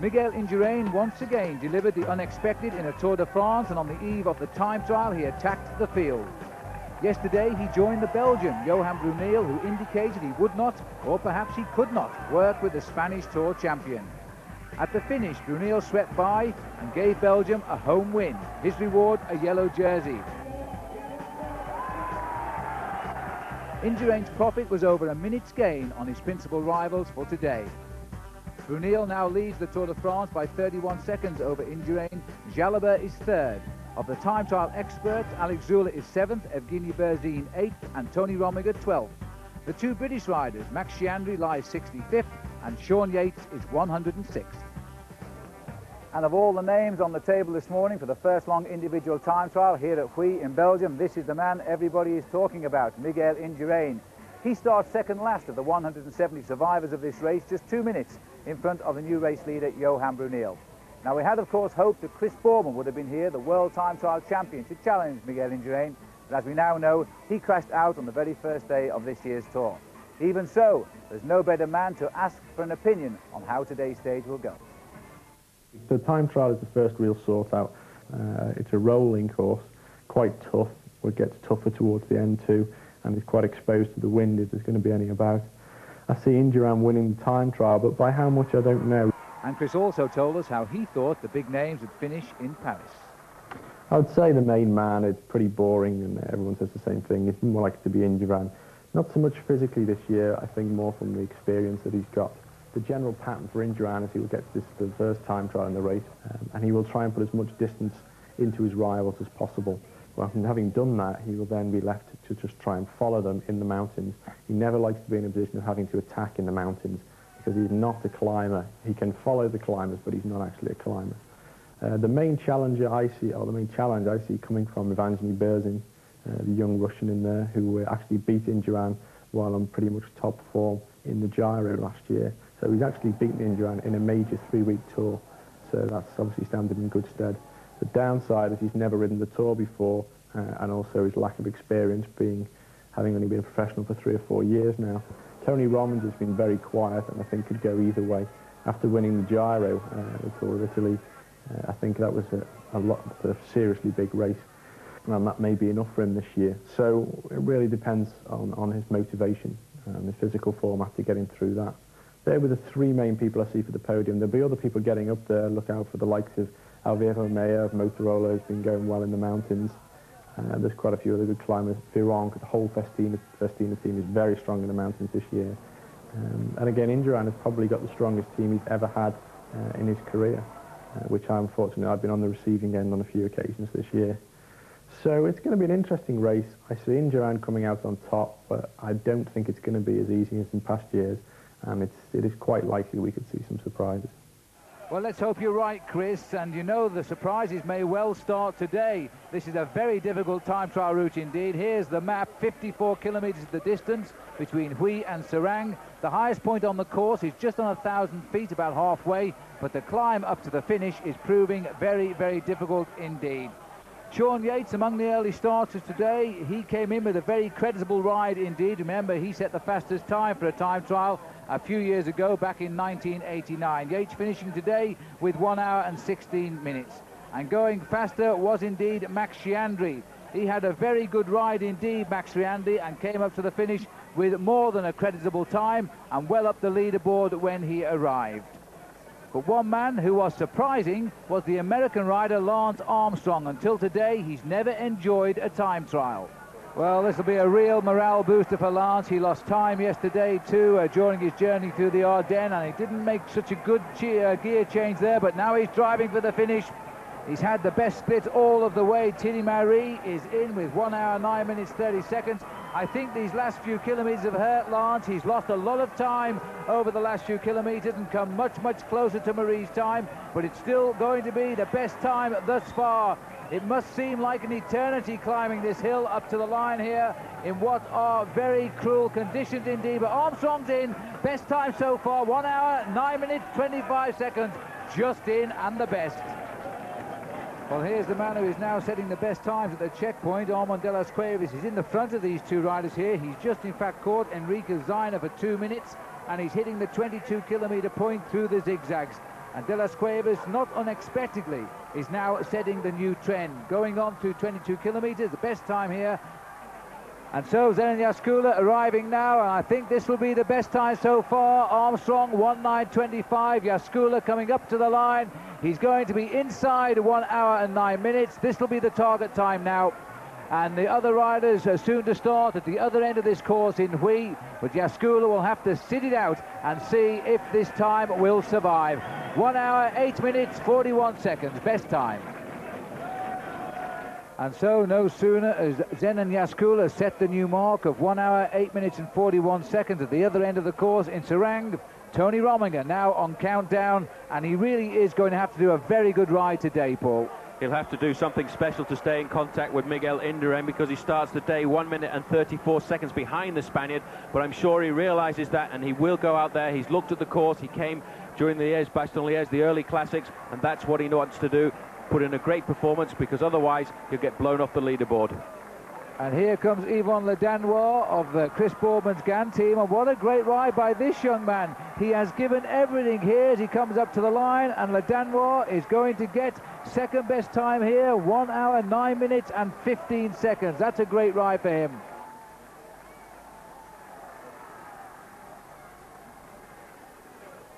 Miguel Indurain once again delivered the unexpected in a Tour de France, and on the eve of the time trial he attacked the field. Yesterday he joined the Belgian Johan Bruneel, who indicated he would not, or perhaps he could not, work with the Spanish Tour champion. At the finish, Bruneel swept by and gave Belgium a home win. His reward, a yellow jersey. Indurain's profit was over a minute's gain on his principal rivals for today. Bruneel now leads the Tour de France by 31 seconds over Indurain. Jalabert is third. Of the time trial experts, Alex Zula is 7th, Evgeny Berzin 8th, and Tony Rominger 12th. The two British riders, Max Chiandri lies 65th, and Sean Yates is 106th. And of all the names on the table this morning for the first long individual time trial here at Huy in Belgium, this is the man everybody is talking about, Miguel Indurain. He starts second last of the 170 survivors of this race, just 2 minutes in front of the new race leader, Johan Bruneel. Now, we had, of course, hoped that Chris Boorman would have been here, the World Time Trial Champion, to challenge Miguel Indurain, but as we now know, he crashed out on the very first day of this year's Tour. Even so, there's no better man to ask for an opinion on how today's stage will go. The time trial is the first real sort out. It's a rolling course, quite tough. It gets tougher towards the end too, and it's quite exposed to the wind if there's going to be any about. I see Indurain winning the time trial, but by how much I don't know. And Chris also told us how he thought the big names would finish in Paris. I would say the main man is pretty boring, and everyone says the same thing. It's more likely to be Indurain. Not so much physically this year, I think more from the experience that he's got. The general pattern for Indurain is he will get to the first time trial in the race, and he will try and put as much distance into his rivals as possible. Well, having done that, he will then be left to just try and follow them in the mountains. He never likes to be in a position of having to attack in the mountains, because he's not a climber. He can follow the climbers, but he's not actually a climber. The main challenge I see coming from Evgeny Berzin, the young Russian in there, who actually beat Indurain while on pretty much top form in the Giro last year. So he's actually beaten Indurain in a major 3-week tour. So that's obviously standing in good stead. The downside is he's never ridden the Tour before, and also his lack of experience, having only been a professional for 3 or 4 years now. Tony Rominger has been very quiet, and I think could go either way. After winning the Giro, the Tour of Italy, I think that was a seriously big race, and that may be enough for him this year. So it really depends on his motivation and his physical form after getting through that. They were the 3 main people I see for the podium. There'll be other people getting up there. Look out for the likes of Alvaro Meyer of Motorola, has been going well in the mountains. There's quite a few other good climbers. Vironk, the whole Festina team is very strong in the mountains this year. And again, Indurain has probably got the strongest team he's ever had in his career, which unfortunately I've been on the receiving end on a few occasions this year. So it's going to be an interesting race. I see Indurain coming out on top, but I don't think it's going to be as easy as in past years, and it is quite likely we could see some surprises. Well, let's hope you're right, Chris, and you know the surprises may well start today. This is a very difficult time trial route indeed. Here's the map, 54 kilometres the distance between Huy and Seralng. The highest point on the course is just on 1,000 feet, about halfway, but the climb up to the finish is proving very, very difficult indeed. Sean Yates among the early starters today. He came in with a very creditable ride indeed. Remember, he set the fastest time for a time trial a few years ago, back in 1989. Yates finishing today with 1 hour and 16 minutes. And going faster was indeed Max Chiandri. He had a very good ride indeed, Max Chiandri, and came up to the finish with more than a creditable time and well up the leaderboard when he arrived. But one man who was surprising was the American rider Lance Armstrong. Until today, he's never enjoyed a time trial. Well, this will be a real morale booster for Lance. He lost time yesterday too during his journey through the Ardennes, and he didn't make such a good gear change there, but now he's driving for the finish. He's had the best split all of the way. Thierry Marie is in with 1 hour, 9 minutes, 30 seconds. I think these last few kilometres have hurt Lance. He's lost a lot of time over the last few kilometres and come much, much closer to Marie's time, but it's still going to be the best time thus far. It must seem like an eternity climbing this hill up to the line here in what are very cruel conditions indeed. But Armstrong's in, best time so far, 1 hour, 9 minutes, 25 seconds, just in and the best. Well, here's the man who is now setting the best times at the checkpoint. Armand de las Cuevas is in the front of these two riders here. He's just in fact caught Enrique Zaina for 2 minutes, and he's hitting the 22-kilometre point through the zigzags. And De Las Cuevas, not unexpectedly, is now setting the new trend, going on to 22 kilometers, the best time here. And so Zenon Jaskula arriving now, and I think this will be the best time so far. Armstrong 1:09:25, Jaskula coming up to the line. He's going to be inside 1 hour and 9 minutes. This will be the target time now. And the other riders are soon to start at the other end of this course in Huy, but Jaskula will have to sit it out and see if this time will survive. 1 hour, 8 minutes, 41 seconds, best time. And so no sooner as Zenon Jaskula set the new mark of 1 hour, 8 minutes and 41 seconds at the other end of the course in Seralng, Tony Rominger now on countdown, and he really is going to have to do a very good ride today, Paul. He'll have to do something special to stay in contact with Miguel Indurain, because he starts the day 1 minute and 34 seconds behind the Spaniard, but I'm sure he realises that, and he will go out there. He's looked at the course, he came during the Liège-Bastogne-Liège, the early classics, and that's what he wants to do, put in a great performance, because otherwise he'll get blown off the leaderboard. And here comes Yvon Le Danois of Chris Boardman's GAN team, and what a great ride by this young man. He has given everything here as he comes up to the line, and Le Danois is going to get second best time here, 1 hour, 9 minutes and 15 seconds. That's a great ride for him.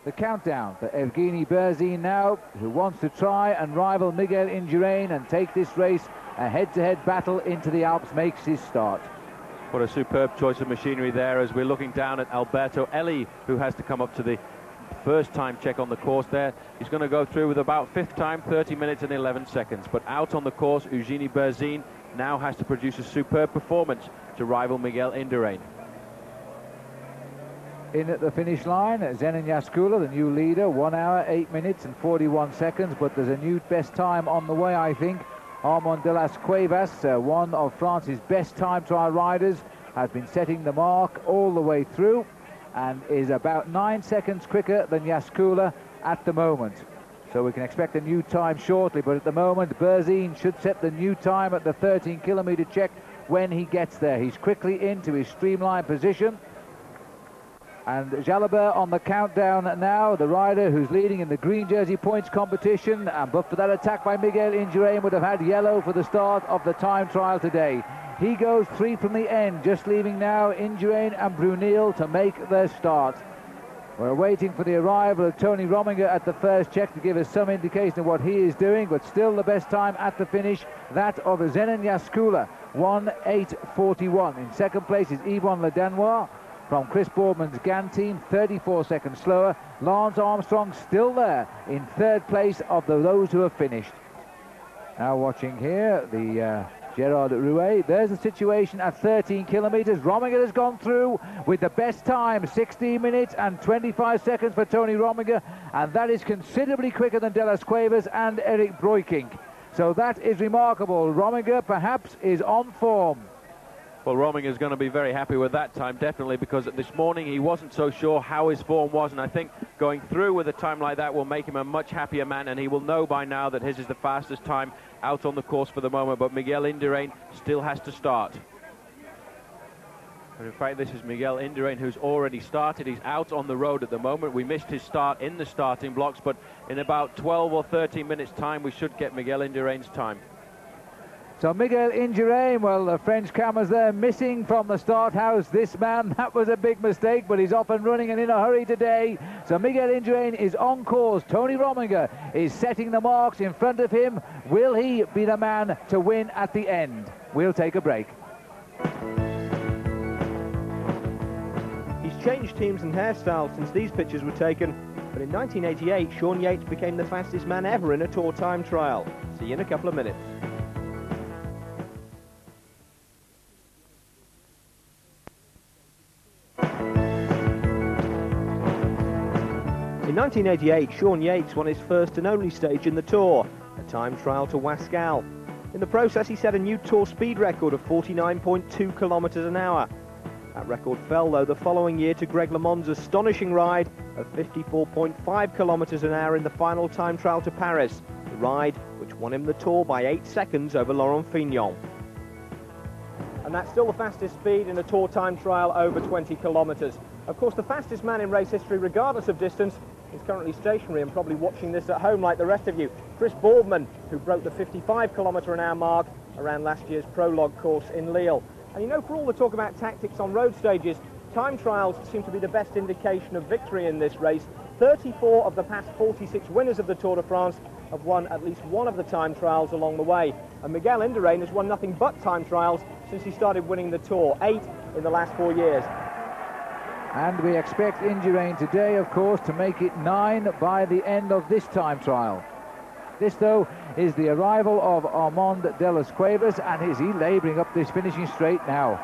The countdown for Evgeny Berzin now, who wants to try and rival Miguel Indurain and take this race a head-to-head battle into the Alps, makes his start. What a superb choice of machinery there, as we're looking down at Alberto Eli, who has to come up to the first time check on the course there. He's going to go through with about fifth time, 30 minutes and 11 seconds. But out on the course, Evgeny Berzin now has to produce a superb performance to rival Miguel Indurain. In at the finish line, Zenon Jaskula, the new leader, 1 hour, 8 minutes and 41 seconds, but there's a new best time on the way, I think. Armand de las Cuevas, one of France's best time trial riders, has been setting the mark all the way through and is about 9 seconds quicker than Jaskula at the moment. So we can expect a new time shortly, but at the moment Berzin should set the new time at the 13-kilometer check when he gets there. He's quickly into his streamlined position. And Jalabert on the countdown now, the rider who's leading in the green jersey points competition, and but for that attack by Miguel Indurain would have had yellow for the start of the time trial today. He goes 3 from the end, just leaving now Indurain and Brunel to make their start. We're waiting for the arrival of Tony Rominger at the first check to give us some indication of what he is doing, but still the best time at the finish, that of Zenon Jaskula, 1:08:41. In second place is Yvon Le Danois from Chris Boardman's GAN team, 34 seconds slower. Lance Armstrong still there in third place of those who have finished. Now watching here, the Gerard Rouet. There's the situation at 13 kilometers. Rominger has gone through with the best time, 16 minutes and 25 seconds for Tony Rominger, and that is considerably quicker than De Las Cuevas and Eric Breukink. So that is remarkable. Rominger perhaps is on form. Well, Rominger is going to be very happy with that time, definitely, because this morning he wasn't so sure how his form was, and I think going through with a time like that will make him a much happier man, and he will know by now that his is the fastest time out on the course for the moment. But Miguel Indurain still has to start. And in fact, this is Miguel Indurain who's already started. He's out on the road at the moment. We missed his start in the starting blocks, but in about 12 or 13 minutes time we should get Miguel Indurain's time. So Miguel Indurain, well, the French cameras there missing from the start house. This man, that was a big mistake, but he's off and running and in a hurry today. So Miguel Indurain is on course. Tony Rominger is setting the marks in front of him. Will he be the man to win at the end? We'll take a break. He's changed teams and hairstyles since these pictures were taken, but in 1988, Sean Yates became the fastest man ever in a Tour time trial. See you in a couple of minutes. In 1988, Sean Yates won his first and only stage in the Tour, a time trial to Wascal. In the process, he set a new Tour speed record of 49.2 kilometres an hour. That record fell, though, the following year to Greg LeMond's astonishing ride of 54.5 kilometres an hour in the final time trial to Paris, the ride which won him the Tour by 8 seconds over Laurent Fignon. And that's still the fastest speed in a Tour time trial over 20 kilometres. Of course, the fastest man in race history, regardless of distance, is currently stationary and probably watching this at home like the rest of you. Chris Boardman, who broke the 55-kilometre-an-hour mark around last year's prologue course in Lille. And you know, for all the talk about tactics on road stages, time trials seem to be the best indication of victory in this race. 34 of the past 46 winners of the Tour de France have won at least one of the time trials along the way. And Miguel Indurain has won nothing but time trials since he started winning the Tour, 8 in the last 4 years. And we expect Indurain today, of course, to make it 9 by the end of this time trial. This, though, is the arrival of Armand de las Cuevas, and is he labouring up this finishing straight now?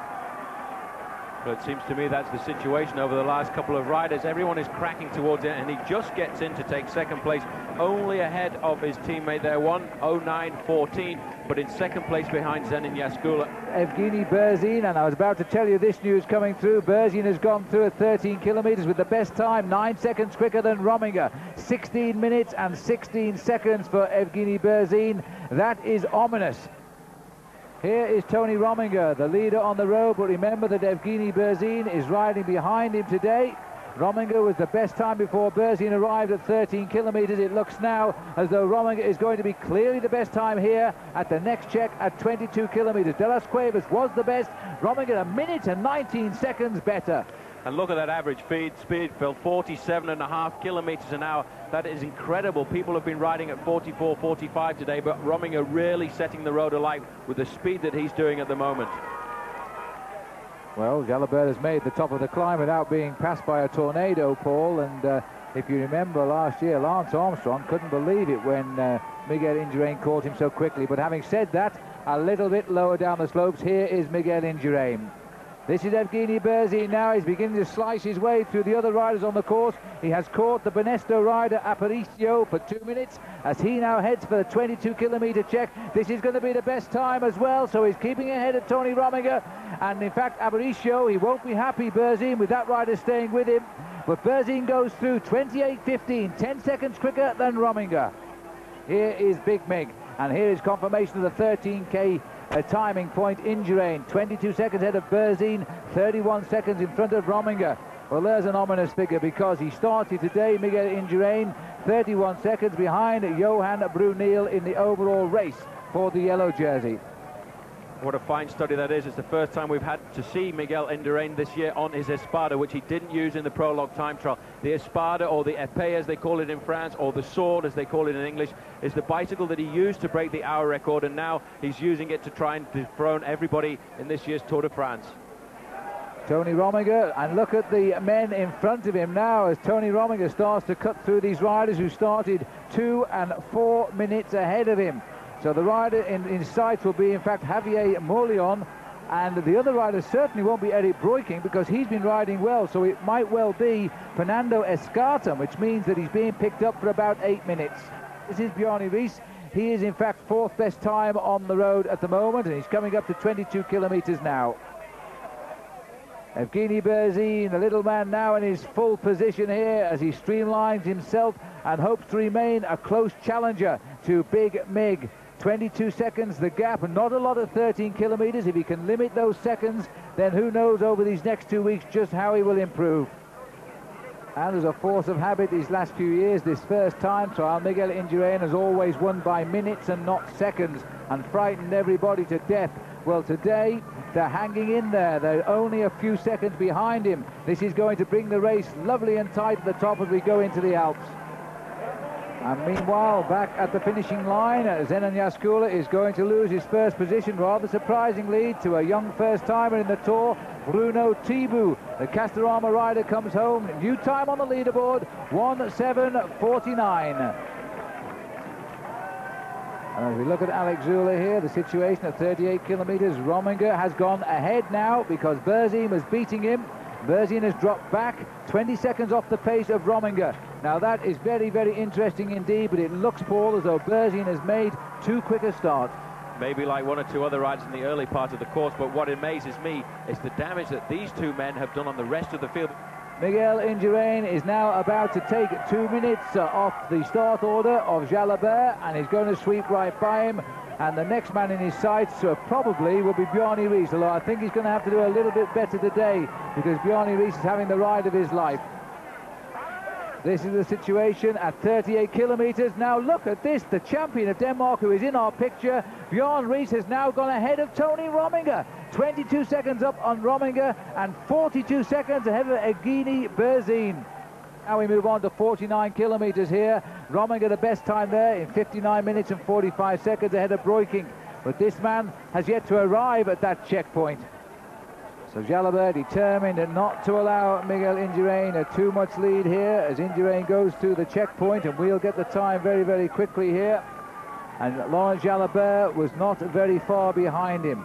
Well, it seems to me that's the situation over the last couple of riders. Everyone is cracking towards it, and he just gets in to take second place, only ahead of his teammate there, 1:09.14, but in second place behind Zenon Yaskula. Evgeny Berzin, and I was about to tell you this news coming through. Berzin has gone through at 13 kilometres with the best time, 9 seconds quicker than Rominger. 16 minutes and 16 seconds for Evgeny Berzin. That is ominous. Here is Tony Rominger, the leader on the road, but remember that Evgeny Berzin is riding behind him today. Rominger was the best time before Berzin arrived at 13 kilometres. It looks now as though Rominger is going to be clearly the best time here at the next check at 22 kilometres. De las Cuevas was the best. Rominger 1 minute and 19 seconds better. And look at that average speed, Phil, 47.5 kilometres an hour. That is incredible. People have been riding at 44, 45 today, but Rominger really setting the road alight with the speed that he's doing at the moment. Well, Jalabert has made the top of the climb without being passed by a tornado, Paul, and if you remember last year, Lance Armstrong couldn't believe it when Miguel Indurain caught him so quickly. But having said that, a little bit lower down the slopes, here is Miguel Indurain. This is Evgeny Berzin now. He's beginning to slice his way through the other riders on the course. He has caught the Banesto rider Aparicio for 2 minutes as he now heads for the 22-kilometre check. This is going to be the best time as well, so he's keeping ahead of Tony Rominger. And in fact, Aparicio, he won't be happy, Berzin, with that rider staying with him. But Berzin goes through 28.15, 10 seconds quicker than Rominger. Here is Big Mig, and here is confirmation of the 13K timing point. Indurain 22 seconds ahead of Berzin, 31 seconds in front of Rominger. Well, there's an ominous figure because he started today, Miguel Indurain, 31 seconds behind Johan Bruneel in the overall race for the yellow jersey. What a fine study that is. It's the first time we've had to see Miguel Indurain this year on his Espada, which he didn't use in the prologue time trial. The Espada, or the épée as they call it in France, or the sword as they call it in English, is the bicycle that he used to break the hour record, and now he's using it to try and dethrone everybody in this year's Tour de France. Tony Rominger, and look at the men in front of him now as Tony Rominger starts to cut through these riders who started 2 and 4 minutes ahead of him. So the rider in sight will be, in fact, Javier Moulion, and the other rider certainly won't be Eric Breukink because he's been riding well, so it might well be Fernando Escarta, which means that he's being picked up for about 8 minutes. This is Bjarne Riis. He is, in fact, 4th best time on the road at the moment, and he's coming up to 22 kilometres now. Evgeny Berzin, the little man, now in his full position here as he streamlines himself and hopes to remain a close challenger to Big Mig. 22 seconds the gap, and not a lot at 13 kilometres. If he can limit those seconds, then who knows over these next 2 weeks just how he will improve. And as a force of habit these last few years, this first time trial, Miguel Indurain has always won by minutes and not seconds and frightened everybody to death. Well, today they're hanging in there. They're only a few seconds behind him. This is going to bring the race lovely and tight at the top as we go into the Alps. And meanwhile, back at the finishing line, Zenon Yaskula is going to lose his first position, rather surprisingly, to a young first-timer in the Tour, Bruno Thibaut. The Castorama rider comes home. New time on the leaderboard, 1:07.49. And as we look at Alex Zula here, the situation at 38 kilometres, Rominger has gone ahead now because Berzin was beating him. Berzin has dropped back 20 seconds off the pace of Rominger. Now that is very, very interesting indeed, but it looks, Paul, as though Berzin has made too quick a start. Maybe like 1 or 2 other riders in the early part of the course, but what amazes me is the damage that these two men have done on the rest of the field. Miguel Indurain is now about to take 2 minutes off the start order of Jalabert, and he's going to sweep right by him. And the next man in his sights probably will be Bjarne Riis, although I think he's going to have to do a little bit better today because Bjarne Riis is having the ride of his life. This is the situation at 38 kilometres. Now look at this, the champion of Denmark, who is in our picture, Bjørn Riis, has now gone ahead of Tony Rominger. 22 seconds up on Rominger and 42 seconds ahead of Evgeny Berzin. Now we move on to 49 kilometres here. Rominger the best time there in 59 minutes and 45 seconds ahead of Breukink. But this man has yet to arrive at that checkpoint. So Jalabert determined not to allow Miguel Indurain a too much lead here as Indurain goes to the checkpoint, and we'll get the time very, very quickly here. And Laurent Jalabert was not very far behind him.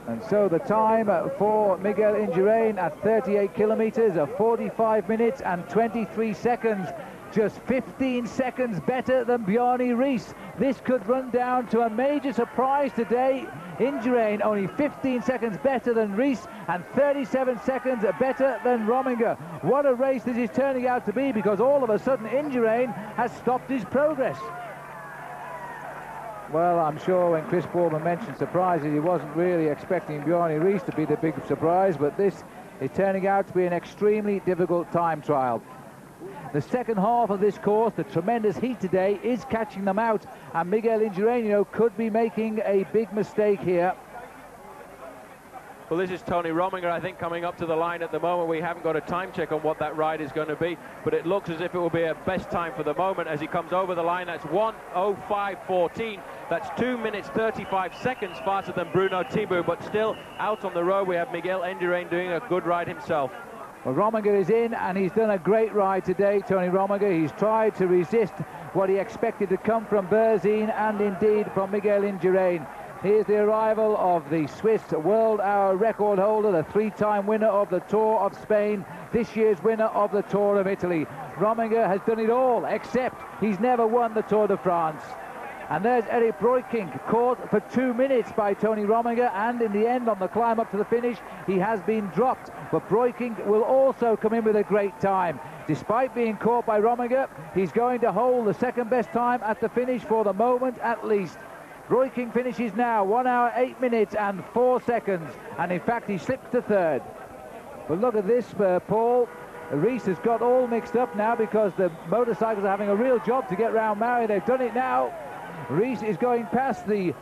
And so the time for Miguel Indurain at 38 kilometres of 45 minutes and 23 seconds. Just 15 seconds better than Bjarne Riis. This could run down to a major surprise today. Indurain only 15 seconds better than Riis and 37 seconds better than Rominger. What a race this is turning out to be, because all of a sudden Indurain has stopped his progress. Well, I'm sure when Chris Boardman mentioned surprises, he wasn't really expecting Bjarne Riis to be the big surprise, but this is turning out to be an extremely difficult time trial. The second half of this course, the tremendous heat today, is catching them out, and Miguel Indurain could be making a big mistake here. Well, this is Tony Rominger, I think, coming up to the line at the moment. We haven't got a time check on what that ride is going to be, but it looks as if it will be a best time for the moment as he comes over the line. That's 1:05.14. That's 2 minutes 35 seconds faster than Bruno Thibaut, but still out on the road we have Miguel Indurain doing a good ride himself. Well, Rominger is in, and he's done a great ride today, Tony Rominger. He's tried to resist what he expected to come from Berzin and indeed from Miguel Indurain. Here's the arrival of the Swiss world hour record holder, the three-time winner of the Tour of Spain, this year's winner of the Tour of Italy. Rominger has done it all, except he's never won the Tour de France. And there's Erik Breukink, caught for 2 minutes by Tony Rominger, and in the end, on the climb up to the finish, he has been dropped. But Breukink will also come in with a great time. Despite being caught by Rominger, he's going to hold the second best time at the finish for the moment at least. Breukink finishes now 1 hour 8 minutes and 4 seconds, and in fact he slips to third. But look at this, Paul. Riis has got all mixed up now because the motorcycles are having a real job to get round Mauri. They've done it now. Riis is going past the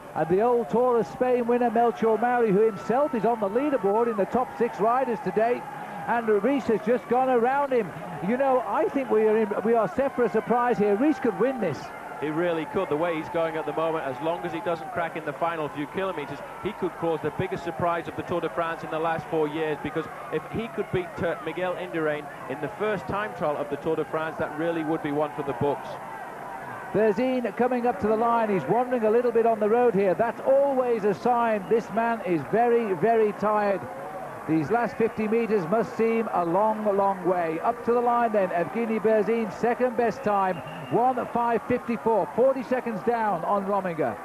old Tour of Spain winner Melchior Mauri, who himself is on the leaderboard in the top 6 riders today, and Riis has just gone around him. You know, I think we are set for a surprise here. Riis could win this. He really could. The way he's going at the moment, as long as he doesn't crack in the final few kilometres, he could cause the biggest surprise of the Tour de France in the last 4 years, because if he could beat Miguel Indurain in the first time trial of the Tour de France, that really would be one for the books. Berzin coming up to the line. He's wandering a little bit on the road here. That's always a sign this man is very, very tired. These last 50 metres must seem a long, long way. Up to the line then, Evgeny Berzin, second best time, 1:05.54, 40 seconds down on Rominger.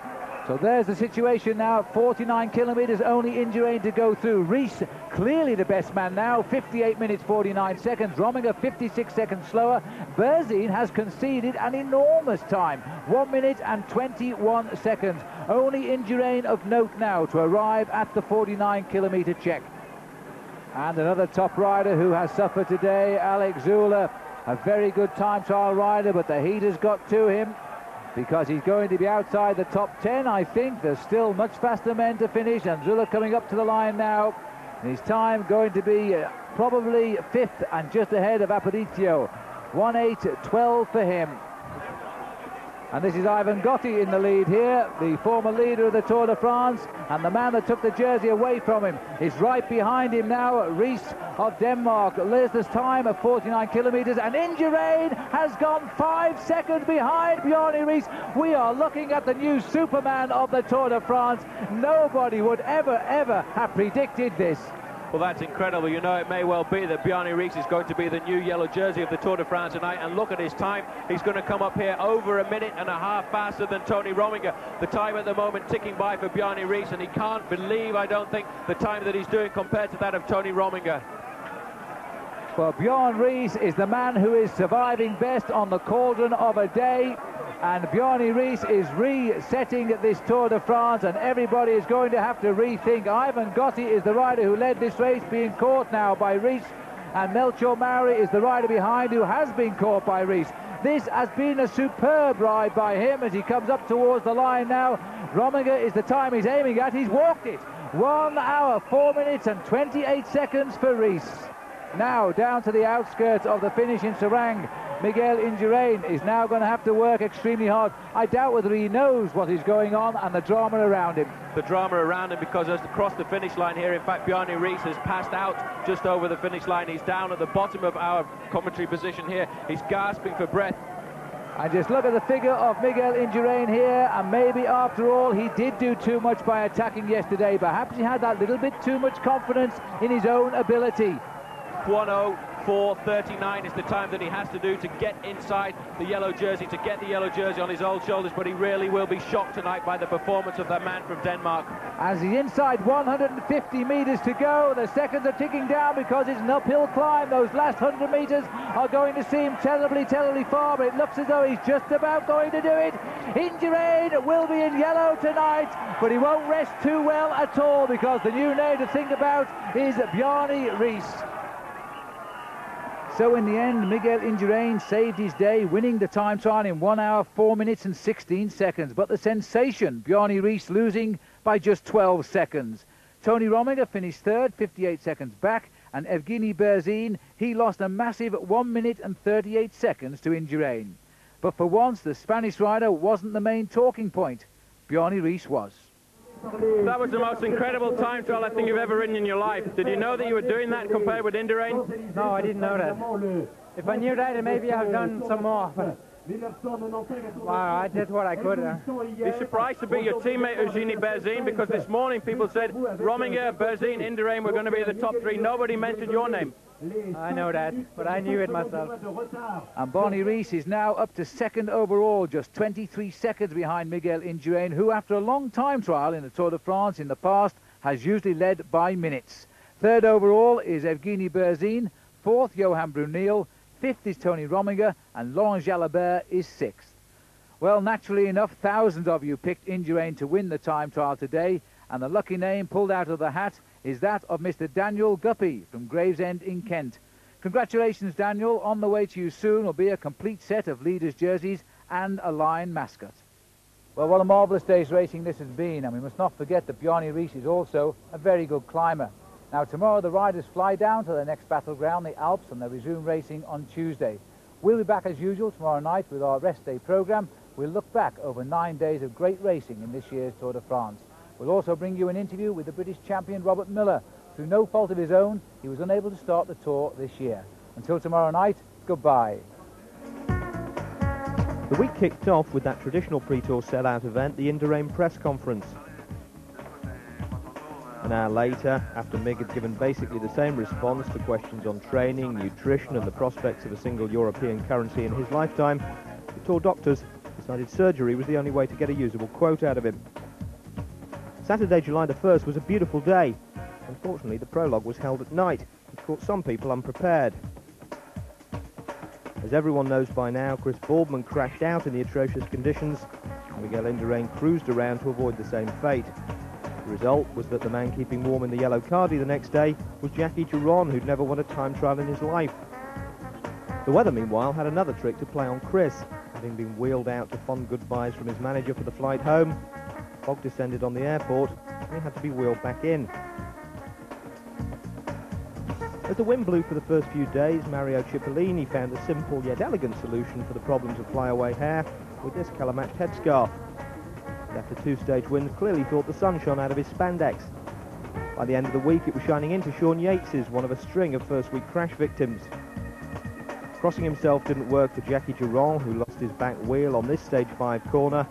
So there's the situation now, 49 kilometres, only Indurain to go through. Riis, clearly the best man now, 58 minutes 49 seconds. Rominger 56 seconds slower. Berzin has conceded an enormous time, 1 minute and 21 seconds. Only Indurain of note now to arrive at the 49 kilometre check. And another top rider who has suffered today, Alex Zülle, a very good time trial rider, but the heat has got to him, because he's going to be outside the top 10, I think. There's still much faster men to finish, and Zülle coming up to the line now. And his time going to be probably 5th and just ahead of Aparicio. 1:08.12 for him. And this is Ivan Gotti in the lead here, the former leader of the Tour de France, and the man that took the jersey away from him is right behind him now, Riis of Denmark. There's this time of 49 kilometres, and Indurain has gone 5 seconds behind Bjarne Riis. We are looking at the new Superman of the Tour de France. Nobody would ever have predicted this. Well, that's incredible. You know, it may well be that Bjarne Riis is going to be the new yellow jersey of the Tour de France tonight. And look at his time. He's going to come up here over 1.5 minutes faster than Tony Rominger. The time at the moment ticking by for Bjarne Riis, and he can't believe, I don't think, the time that he's doing compared to that of Tony Rominger. Well, Bjarne Riis is the man who is surviving best on the cauldron of a day. And Bjarne Riis is resetting this Tour de France, and everybody is going to have to rethink. Ivan Gotti is the rider who led this race, being caught now by Riis. and Melchior Mauri is the rider behind who has been caught by Riis. This has been a superb ride by him as he comes up towards the line now. Rominger is the time he's aiming at. He's walked it. 1 hour, 4 minutes and 28 seconds for Riis. Now down to the outskirts of the finish in Seralng. Miguel Indurain is now going to have to work extremely hard. I doubt whether he knows what is going on and the drama around him. The drama around him, because as across the finish line here, in fact, Bjarne Riis has passed out just over the finish line. He's down at the bottom of our commentary position here. He's gasping for breath. And just look at the figure of Miguel Indurain here, and maybe after all he did do too much by attacking yesterday. Perhaps he had that little bit too much confidence in his own ability. 1:04:39 is the time that he has to do to get inside the yellow jersey, to get the yellow jersey on his old shoulders, but he really will be shocked tonight by the performance of that man from Denmark. As the inside 150 metres to go, the seconds are ticking down because it's an uphill climb. Those last 100 metres are going to seem terribly, terribly far, but it looks as though he's just about going to do it. Indurain will be in yellow tonight, but he won't rest too well at all because the new name to think about is Bjarne Riis. So in the end, Miguel Indurain saved his day, winning the time trial in 1 hour, 4 minutes and 16 seconds. But the sensation, Bjarne Riis losing by just 12 seconds. Tony Rominger finished third, 58 seconds back, and Evgeny Berzin, he lost a massive 1 minute and 38 seconds to Indurain. But for once, the Spanish rider wasn't the main talking point. Bjarne Riis was. That was the most incredible time trial I think you've ever ridden in your life. Did you know that you were doing that compared with Indurain? No, I didn't know that. If I knew that, maybe I'd have done some more. But wow, I did what I could. Be surprised to be your teammate Evgeny Berzin, because this morning people said Rominger, Berzin, Indurain were going to be the top three. Nobody mentioned your name. I know that, but I knew it myself. And Bjarne Riis is now up to second overall, just 23 seconds behind Miguel Indurain, who after a long time trial in the Tour de France in the past has usually led by minutes. Third overall is Evgeny Berzin, fourth Johan Brunel, fifth is Tony Rominger, and Laurent Jalabert is sixth. Well, naturally enough, thousands of you picked Indurain to win the time trial today, and the lucky name pulled out of the hat is that of Mr. Daniel Guppy from Gravesend in Kent. Congratulations, Daniel. On the way to you soon will be a complete set of leaders' jerseys and a Lion mascot. Well, what a marvellous day's racing this has been, and we must not forget that Bjarne Riis is also a very good climber. Now, tomorrow the riders fly down to their next battleground, the Alps, and they resume racing on Tuesday. We'll be back as usual tomorrow night with our rest day programme. We'll look back over 9 days of great racing in this year's Tour de France. We'll also bring you an interview with the British champion Robert Miller. Through no fault of his own, he was unable to start the Tour this year. Until tomorrow night, goodbye. The week kicked off with that traditional pre-tour sellout event, the Indurain press conference. An hour later, after Mig had given basically the same response to questions on training, nutrition and the prospects of a single European currency in his lifetime, the Tour doctors decided surgery was the only way to get a usable quote out of him. Saturday, July the 1st was a beautiful day. Unfortunately, the prologue was held at night, which caught some people unprepared. As everyone knows by now, Chris Boardman crashed out in the atrocious conditions, and Miguel Indurain cruised around to avoid the same fate. The result was that the man keeping warm in the yellow Cardi the next day was Jackie Giron, who'd never won a time trial in his life. The weather, meanwhile, had another trick to play on Chris. Having been wheeled out to fond goodbyes from his manager for the flight home, fog descended on the airport, and he had to be wheeled back in. As the wind blew for the first few days, Mario Cipollini found a simple yet elegant solution for the problems of flyaway hair with this colour-matched headscarf. And after two-stage winds, clearly thought the sun shone out of his spandex. By the end of the week, it was shining into Sean Yates's, one of a string of first-week crash victims. Crossing himself didn't work for Jackie Giron, who lost his back wheel on this stage 5 corner.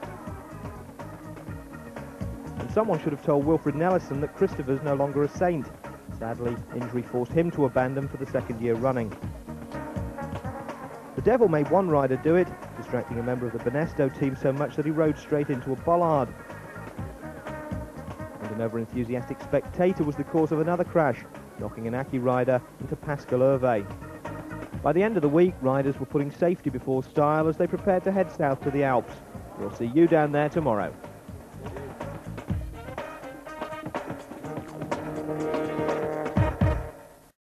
And someone should have told Wilfred Nellison that Christopher's no longer a saint. Sadly, injury forced him to abandon for the second year running. The Devil made one rider do it, distracting a member of the Benesto team so much that he rode straight into a bollard. And an over-enthusiastic spectator was the cause of another crash, knocking an Aki rider into Pascal Hervé. By the end of the week, riders were putting safety before style as they prepared to head south to the Alps. We'll see you down there tomorrow.